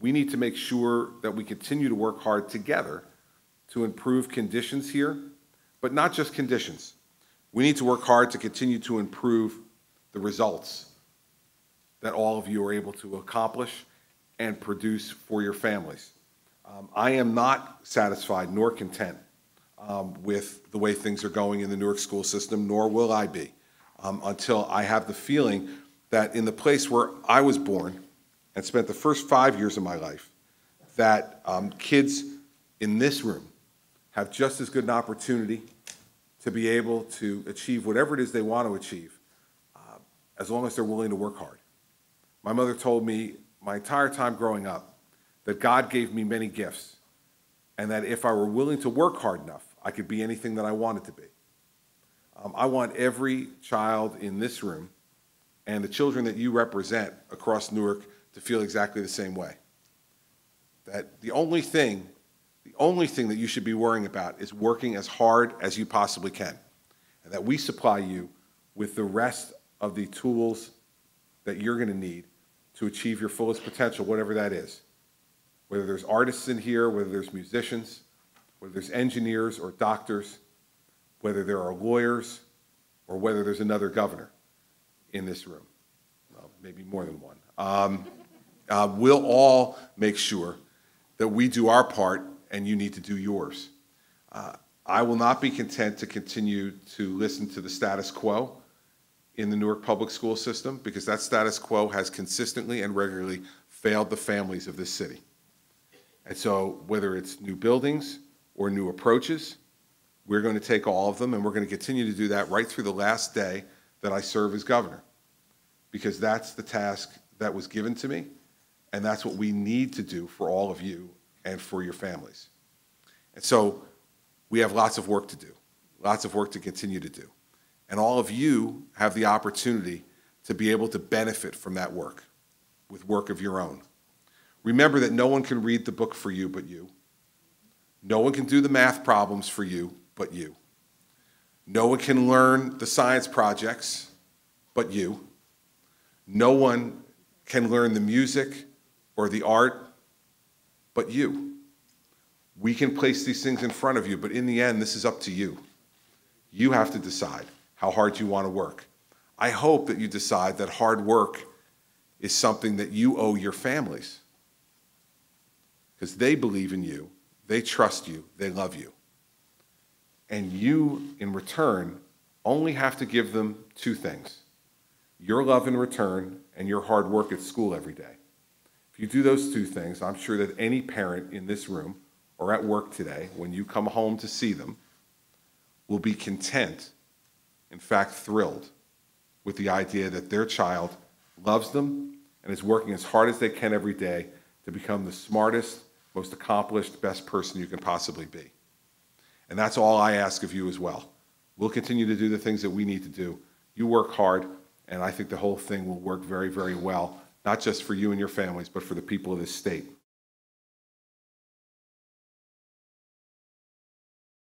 We need to make sure that we continue to work hard together to improve conditions here, but not just conditions. We need to work hard to continue to improve the results that all of you are able to accomplish and produce for your families. I am not satisfied nor content with the way things are going in the Newark school system, nor will I be until I have the feeling that in the place where I was born and spent the first 5 years of my life, that kids in this room have just as good an opportunity to be able to achieve whatever it is they want to achieve, as long as they're willing to work hard. My mother told me my entire time growing up that God gave me many gifts, and that if I were willing to work hard enough, I could be anything that I wanted to be. I want every child in this room and the children that you represent across Newark to feel exactly the same way. That the only thing that you should be worrying about is working as hard as you possibly can, and that we supply you with the rest of the tools that you're going to need to achieve your fullest potential, whatever that is. Whether there's artists in here, whether there's musicians, whether there's engineers or doctors, whether there are lawyers, or whether there's another governor in this room, well, maybe more than one. We'll all make sure that we do our part and you need to do yours. I will not be content to continue to listen to the status quo in the Newark public school system, because that status quo has consistently and regularly failed the families of this city. And so whether it's new buildings or new approaches, we're going to take all of them, and we're going to continue to do that right through the last day that I serve as governor, because that's the task that was given to me, and that's what we need to do for all of you and for your families. And so we have lots of work to do, lots of work to continue to do. And all of you have the opportunity to be able to benefit from that work with work of your own. Remember that no one can read the book for you but you. No one can do the math problems for you but you. No one can learn the science projects but you. No one can learn the music or the art but you. We can place these things in front of you, but in the end, this is up to you. You have to decide how hard you want to work. I hope that you decide that hard work is something that you owe your families, because they believe in you, they trust you, they love you. And you, in return, only have to give them two things: your love in return and your hard work at school every day. If you do those two things, I'm sure that any parent in this room or at work today, when you come home to see them, will be content, in fact thrilled, with the idea that their child loves them and is working as hard as they can every day to become the smartest, most accomplished, best person you can possibly be. And that's all I ask of you as well. We'll continue to do the things that we need to do. You work hard, and I think the whole thing will work very, very well, not just for you and your families, but for the people of this state.